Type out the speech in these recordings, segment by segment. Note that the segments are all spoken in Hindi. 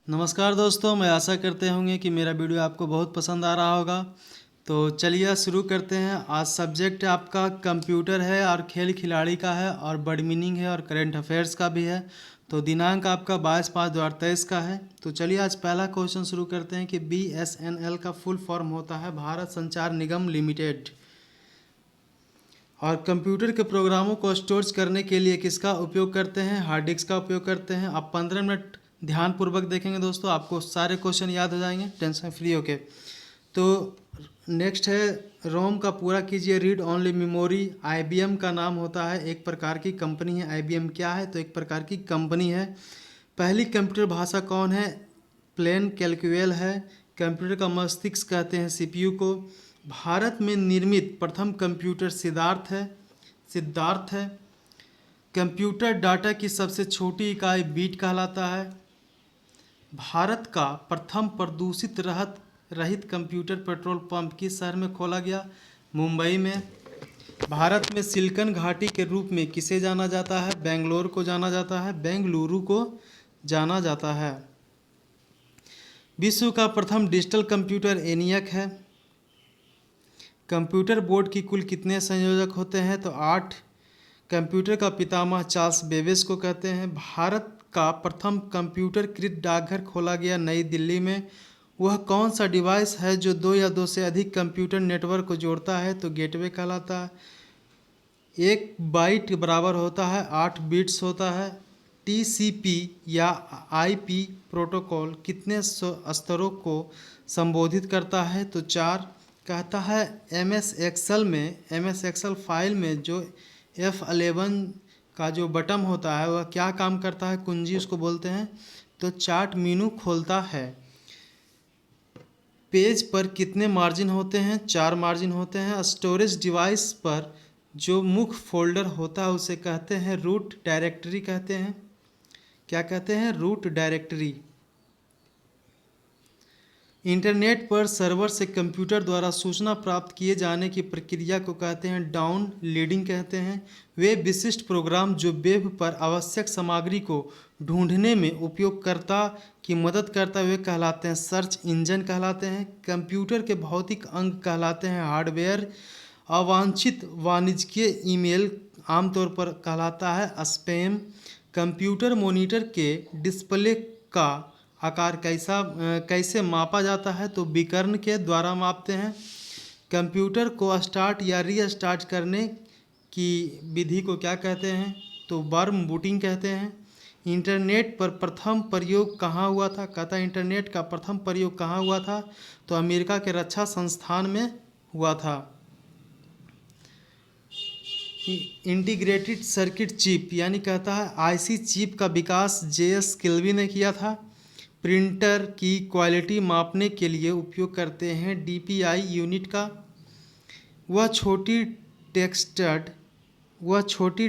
नमस्कार दोस्तों, मैं आशा करते होंगे कि मेरा वीडियो आपको बहुत पसंद आ रहा होगा। तो चलिए शुरू करते हैं। आज सब्जेक्ट आपका कंप्यूटर है और खेल खिलाड़ी का है और बर्ड मीनिंग है और करंट अफेयर्स का भी है। तो दिनांक आपका 22/5/2023 का है। तो चलिए आज पहला क्वेश्चन शुरू करते हैं कि BSNL का फुल फॉर्म होता है भारत संचार निगम लिमिटेड। और कंप्यूटर के प्रोग्रामों को स्टोर करने के लिए किसका उपयोग करते हैं? हार्ड डिस्क का उपयोग करते हैं। आप 15 मिनट ध्यानपूर्वक देखेंगे दोस्तों, आपको सारे क्वेश्चन याद हो जाएंगे टेंशन फ्री होके। तो नेक्स्ट है, रोम का पूरा कीजिए। रीड ओनली मेमोरी IBM का नाम होता है, एक प्रकार की कंपनी है। IBM क्या है? तो एक प्रकार की कंपनी है। पहली कंप्यूटर भाषा कौन है? प्लेन कैलकुलेट है। कंप्यूटर का मस्तिष्क कहते हैं CPU को। भारत में निर्मित प्रथम कंप्यूटर सिद्धार्थ है। कंप्यूटर डाटा की सबसे छोटी इकाई बीट कहलाता है। भारत का प्रथम प्रदूषित रहित कंप्यूटर पेट्रोल पंप किस शहर में खोला गया? मुंबई में। भारत में सिलिकन घाटी के रूप में किसे जाना जाता है? बेंगलुरु को जाना जाता है। विश्व का प्रथम डिजिटल कंप्यूटर ENIAC है। कंप्यूटर बोर्ड की कुल कितने संयोजक होते हैं? तो 8। कंप्यूटर का पितामह चार्ल्स बेबेज को कहते हैं। भारत का प्रथम कंप्यूटरकृत डाकघर खोला गया नई दिल्ली में। वह कौन सा डिवाइस है जो 2 या 2 से अधिक कंप्यूटर नेटवर्क को जोड़ता है? तो गेटवे कहलाता है। 1 बाइट बराबर होता है 8 बिट्स होता है। TCP या IP प्रोटोकॉल कितने स्तरों को संबोधित करता है? तो 4। कहता है MS Excel फाइल में जो F11 का जो बटन होता है वह क्या काम करता है? कुंजी उसको बोलते हैं। तो चार्ट मेनू खोलता है। पेज पर कितने मार्जिन होते हैं? 4 मार्जिन होते हैं। स्टोरेज डिवाइस पर जो मुख्य फोल्डर होता है उसे कहते हैं रूट डायरेक्टरी कहते हैं। क्या कहते हैं? Root directory. इंटरनेट पर सर्वर से कंप्यूटर द्वारा सूचना प्राप्त किए जाने की प्रक्रिया को कहते हैं डाउनलोडिंग कहते हैं। वे विशिष्ट प्रोग्राम जो वेब पर आवश्यक सामग्री को ढूंढने में उपयोगकर्ता की मदद करता हुए कहलाते हैं सर्च इंजन कहलाते हैं। कंप्यूटर के भौतिक अंग कहलाते हैं हार्डवेयर। अवांछित वाणिज्यिक ईमेल आमतौर पर कहलाता है स्पैम। कंप्यूटर मॉनिटर के डिस्प्ले का आकार कैसे मापा जाता है? तो विकर्ण के द्वारा मापते हैं। कंप्यूटर को स्टार्ट या रीस्टार्ट करने की विधि को क्या कहते हैं? तो वर्म बूटिंग कहते हैं। इंटरनेट पर प्रथम प्रयोग कहाँ हुआ था? कहता है इंटरनेट का प्रथम प्रयोग कहाँ हुआ था? तो अमेरिका के रक्षा संस्थान में हुआ था। इंटीग्रेटेड सर्किट चिप यानी कहता है IC चिप का विकास JS किल्वी ने किया था। प्रिंटर की क्वालिटी मापने के लिए उपयोग करते हैं DPI यूनिट का। वह छोटी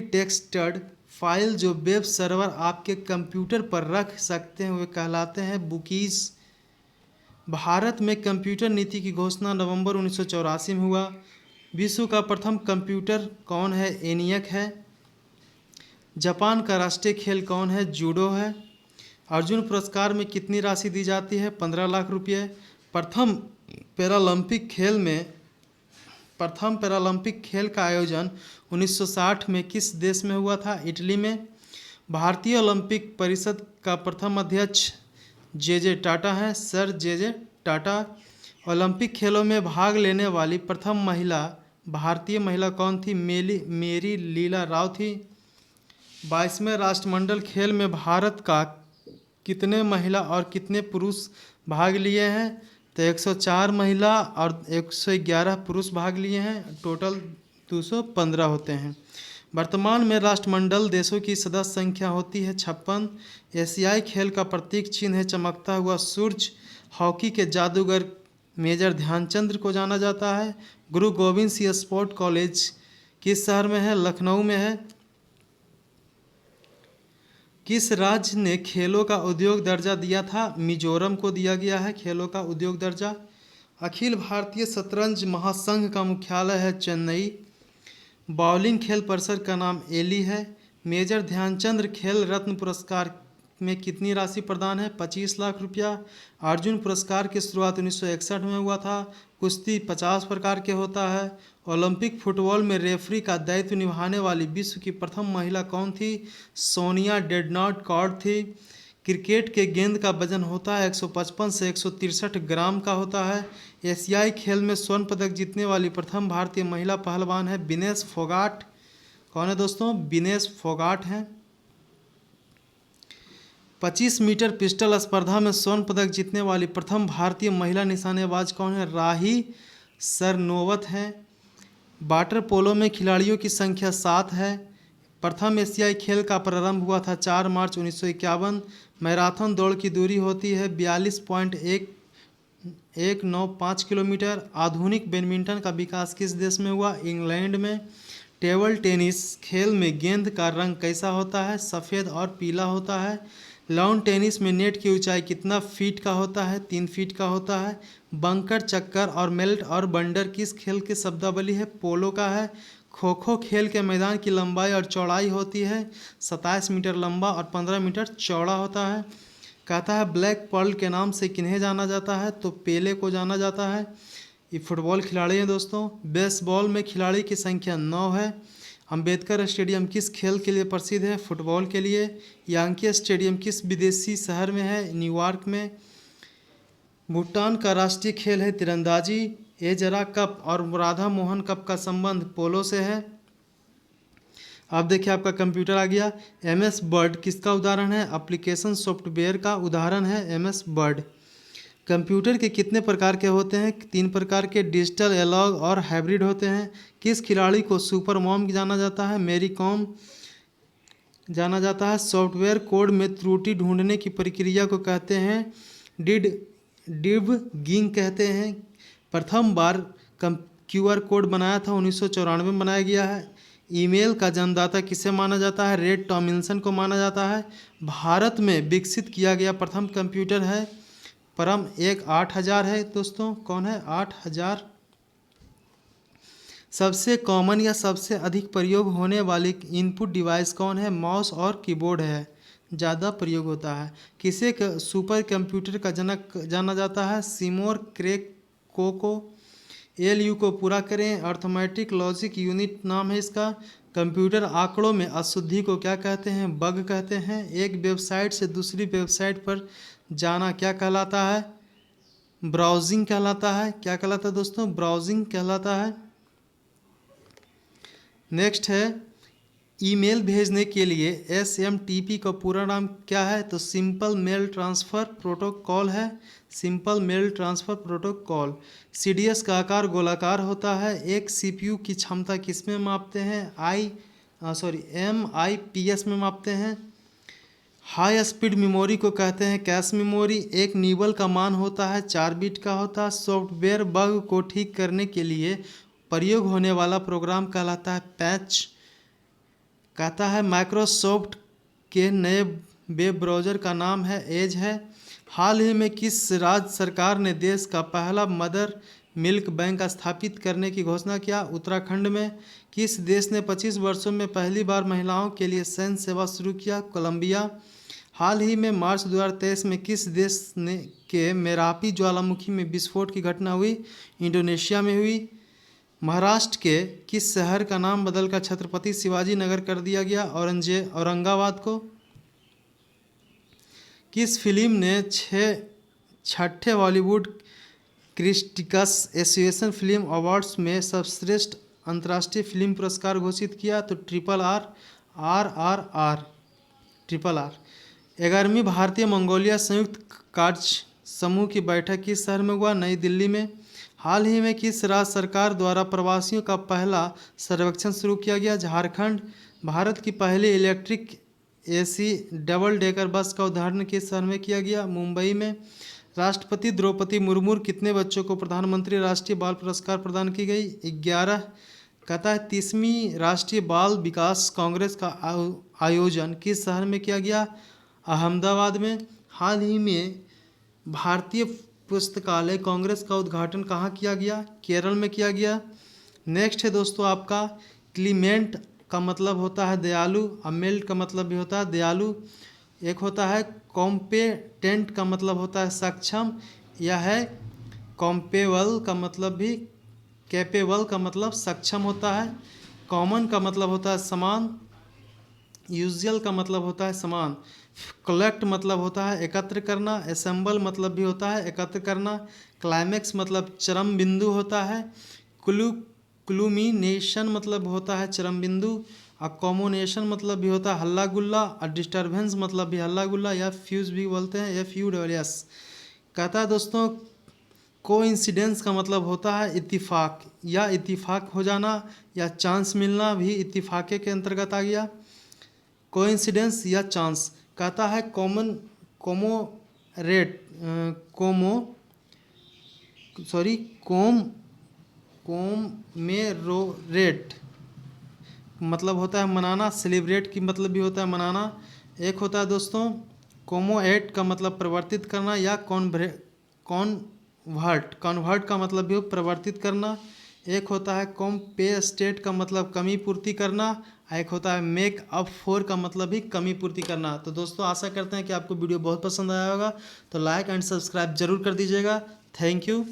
टेक्स्टेड फाइल जो वेब सर्वर आपके कंप्यूटर पर रख सकते हैं वे कहलाते हैं बुकीज़। भारत में कंप्यूटर नीति की घोषणा नवंबर 1984 में हुआ। विश्व का प्रथम कंप्यूटर कौन है? ENIAC है। जापान का राष्ट्रीय खेल कौन है? जूडो है। अर्जुन पुरस्कार में कितनी राशि दी जाती है? 15 लाख रुपये। प्रथम पैरालंपिक खेल का आयोजन 1960 में किस देश में हुआ था? इटली में। भारतीय ओलंपिक परिषद का प्रथम अध्यक्ष JJ टाटा है, सर JJ टाटा। ओलंपिक खेलों में भाग लेने वाली प्रथम भारतीय महिला कौन थी? मेरी लीला राव थी। 22वें राष्ट्रमंडल खेल में भारत का कितने महिला और कितने पुरुष भाग लिए हैं? तो 104 महिला और 111 पुरुष भाग लिए हैं। टोटल 215 होते हैं। वर्तमान में राष्ट्रमंडल देशों की सदस्य संख्या होती है 56। एशियाई खेल का प्रतीक चिन्ह है चमकता हुआ सूरज। हॉकी के जादूगर मेजर ध्यानचंद को जाना जाता है। गुरु गोविंद सिंह स्पोर्ट कॉलेज किस शहर में है? लखनऊ में है। किस राज्य ने खेलों का उद्योग दर्जा दिया था? मिजोरम को दिया गया है खेलों का उद्योग दर्जा। अखिल भारतीय शतरंज महासंघ का मुख्यालय है चेन्नई। बाउलिंग खेल परिसर का नाम एली है। मेजर ध्यानचंद खेल रत्न पुरस्कार में कितनी राशि प्रदान है? 25 लाख रुपया। अर्जुन पुरस्कार की शुरुआत 1961 में हुआ था। कुश्ती 50 प्रकार के होता है। ओलंपिक फुटबॉल में रेफरी का दायित्व निभाने वाली विश्व की प्रथम महिला कौन थी? सोनिया डेडनॉट कौर थी। क्रिकेट के गेंद का वजन होता है 155 से 163 ग्राम का होता है। एशियाई खेल में स्वर्ण पदक जीतने वाली प्रथम भारतीय महिला पहलवान है विनेश फोगाट। कौन है दोस्तों? विनेश फोगाट हैं। 25 मीटर पिस्टल स्पर्धा में स्वर्ण पदक जीतने वाली प्रथम भारतीय महिला निशानेबाज कौन है? राही सरनोबत हैं। वाटर पोलो में खिलाड़ियों की संख्या 7 है। प्रथम एशियाई खेल का प्रारंभ हुआ था 4 मार्च 1951। मैराथन दौड़ की दूरी होती है 42.195 किलोमीटर। आधुनिक बैडमिंटन का विकास किस देश में हुआ? इंग्लैंड में। टेबल टेनिस खेल में गेंद का रंग कैसा होता है? सफ़ेद और पीला होता है। लॉन टेनिस में नेट की ऊंचाई कितना फीट का होता है? 3 फीट का होता है। बंकर, चक्कर और मेल्ट और बंडर किस खेल की शब्दावली है? पोलो का है। खो खो खेल के मैदान की लंबाई और चौड़ाई होती है 27 मीटर लंबा और 15 मीटर चौड़ा होता है। कहता है ब्लैक पर्ल के नाम से किन्हें जाना जाता है? तो पेले को जाना जाता है। ये फुटबॉल खिलाड़ी हैं दोस्तों। बेसबॉल में खिलाड़ी की संख्या 9 है। अंबेडकर स्टेडियम किस खेल के लिए प्रसिद्ध है? फुटबॉल के लिए। यांकी स्टेडियम किस विदेशी शहर में है? न्यूयॉर्क में। भूटान का राष्ट्रीय खेल है तीरंदाजी। एजरा कप और राधा मोहन कप का संबंध पोलो से है। अब देखिए आपका कंप्यूटर आ गया। MS वर्ड किसका उदाहरण है? एप्लीकेशन सॉफ्टवेयर का उदाहरण है MS वर्ड। कंप्यूटर के कितने प्रकार के होते हैं? 3 प्रकार के, डिजिटल, एनालॉग और हाइब्रिड होते हैं। किस खिलाड़ी को सुपर मॉम जाना जाता है? मैरी कॉम जाना जाता है। सॉफ्टवेयर कोड में त्रुटि ढूंढने की प्रक्रिया को कहते हैं डिबगिंग कहते हैं। प्रथम बार QR कोड बनाया था 1994 में बनाया गया है। ईमेल का जन्मदाता किसे माना जाता है? रेड टॉमिल्सन को माना जाता है। भारत में विकसित किया गया प्रथम कंप्यूटर है परम 8000 है दोस्तों। कौन है? 8000। सबसे कॉमन या सबसे अधिक प्रयोग होने वाली इनपुट डिवाइस कौन है? माउस और कीबोर्ड है, ज़्यादा प्रयोग होता है। किसे सुपर कंप्यूटर का जनक जाना जाता है? सिमोर क्रेको को। LU को पूरा करें। अर्थमेटिक लॉजिक यूनिट नाम है इसका। कंप्यूटर आंकड़ों में अशुद्धि को क्या कहते हैं? बग कहते हैं। एक वेबसाइट से दूसरी वेबसाइट पर जाना क्या कहलाता है? ब्राउजिंग कहलाता है। क्या कहलाता है दोस्तों? ब्राउजिंग कहलाता है। नेक्स्ट है ईमेल भेजने के लिए SMTP का पूरा नाम क्या है? तो सिंपल मेल ट्रांसफ़र प्रोटोकॉल है। Simple mail transfer protocol. CDS का आकार गोलाकार होता है। एक CPU की क्षमता किस में मापते हैं? MIPS में मापते हैं। हाई स्पीड मेमोरी को कहते हैं कैश मेमोरी। एक निबल का मान होता है 4 बिट का होता है। सॉफ्टवेयर बग को ठीक करने के लिए प्रयोग होने वाला प्रोग्राम कहलाता है पैच। कहता है माइक्रोसॉफ्ट के नए वेब ब्राउज़र का नाम है एज है। हाल ही में किस राज्य सरकार ने देश का पहला मदर मिल्क बैंक स्थापित करने की घोषणा किया? उत्तराखंड में। किस देश ने 25 वर्षों में पहली बार महिलाओं के लिए सैन्य सेवा शुरू किया? कोलंबिया। हाल ही में मार्च 2023 में किस देश के मेरापी ज्वालामुखी में विस्फोट की घटना हुई? इंडोनेशिया में हुई। महाराष्ट्र के किस शहर का नाम बदलकर छत्रपति शिवाजी नगर कर दिया गया? औरंगाबाद को। किस फिल्म ने छठे Hollywood critics association film awards में सर्वश्रेष्ठ अंतर्राष्ट्रीय फिल्म पुरस्कार घोषित किया? तो RRR। 11वीं भारतीय मंगोलिया संयुक्त कार्य समूह की बैठक किस शहर में हुआ? नई दिल्ली में। हाल ही में किस राज्य सरकार द्वारा प्रवासियों का पहला सर्वेक्षण शुरू किया गया? झारखंड। भारत की पहली electric AC double decker bus का उद्घाटन किस शहर में किया गया? मुंबई में। राष्ट्रपति द्रौपदी मुर्मू कितने बच्चों को प्रधानमंत्री राष्ट्रीय बाल पुरस्कार प्रदान की गई? 11। कहता है 30वीं राष्ट्रीय बाल विकास कांग्रेस का आयोजन किस शहर में किया गया? अहमदाबाद में। हाल ही में भारतीय पुस्तकालय कांग्रेस का उद्घाटन कहाँ किया गया? केरल में किया गया। नेक्स्ट है दोस्तों आपका क्लीमेंट का मतलब होता है दयालु। अमेल्ट का मतलब भी होता है दयालु। एक होता है कॉम्पेटेंट का मतलब होता है सक्षम, यह है कॉम्पेबल का मतलब भी कैपेबल का मतलब सक्षम होता है। कॉमन का मतलब होता है समान, यूजुअल का मतलब होता है समान, कलेक्ट मतलब होता है एकत्र करना, असेंबल मतलब भी होता है एकत्र करना, क्लाइमेक्स मतलब चरम बिंदु होता है, क्लू क्लूमिनेशन मतलब होता है चरम बिंदु, अकोमोनेशन मतलब भी होता है हल्ला गुल्ला, और डिस्टर्बेंस मतलब भी हल्ला गुल्ला या फ्यूज भी बोलते हैं, FUWS। कहता है दोस्तों कोइंसिडेंस का मतलब होता है इत्तिफाक या इत्तिफाक हो जाना या चांस मिलना भी इत्तिफाके के अंतर्गत आ गया। कोइंसिडेंस या चांस कहता है कोमोरेट कोमो सॉरी कोम कोमेरोरेट मतलब होता है मनाना, सेलिब्रेट की मतलब भी होता है मनाना। एक होता है दोस्तों कोमोएट का मतलब परिवर्तित करना या कॉन्वर्ट का मतलब भी परिवर्तित करना। एक होता है कॉम्पेस्टेट का मतलब कमी पूर्ति करना। एक होता है मेक अप फॉर का मतलब भी कमी पूर्ति करना। तो दोस्तों आशा करते हैं कि आपको वीडियो बहुत पसंद आया होगा, तो लाइक एंड सब्सक्राइब जरूर कर दीजिएगा। Thank you.